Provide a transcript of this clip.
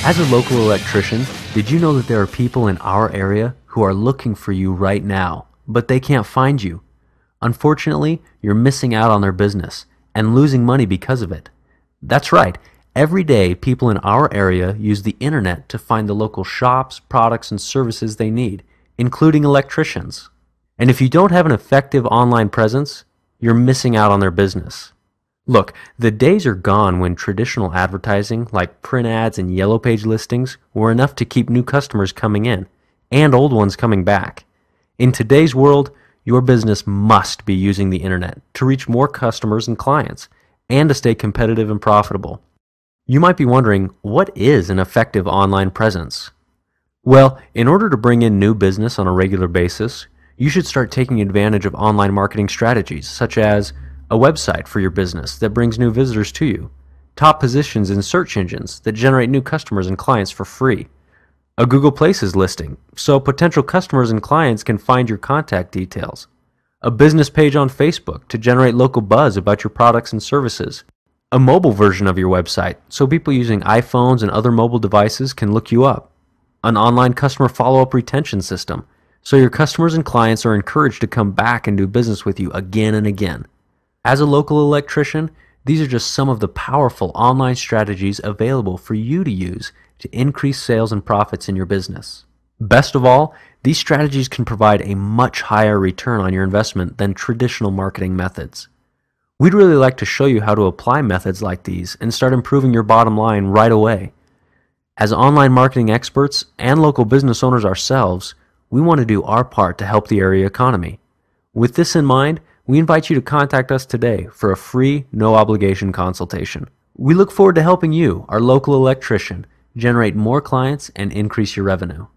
As a local electrician, did you know that there are people in our area who are looking for you right now, but they can't find you? Unfortunately, you're missing out on their business and losing money because of it. That's right. Every day, people in our area use the internet to find the local shops, products, and services they need, including electricians. And if you don't have an effective online presence, you're missing out on their business. Look, the days are gone when traditional advertising like print ads and yellow page listings were enough to keep new customers coming in and old ones coming back. In today's world, your business must be using the internet to reach more customers and clients and to stay competitive and profitable. You might be wondering, what is an effective online presence? Well, in order to bring in new business on a regular basis, you should start taking advantage of online marketing strategies such as a website for your business that brings new visitors to you, top positions in search engines that generate new customers and clients for free, a Google Places listing so potential customers and clients can find your contact details, a business page on Facebook to generate local buzz about your products and services, a mobile version of your website so people using iPhones and other mobile devices can look you up, an online customer follow-up retention system so your customers and clients are encouraged to come back and do business with you again and again. As a local electrician, these are just some of the powerful online strategies available for you to use to increase sales and profits in your business. Best of all, these strategies can provide a much higher return on your investment than traditional marketing methods. We'd really like to show you how to apply methods like these and start improving your bottom line right away. As online marketing experts and local business owners ourselves, we want to do our part to help the area economy. With this in mind, we invite you to contact us today for a free, no-obligation consultation. We look forward to helping you, our local electrician, generate more clients and increase your revenue.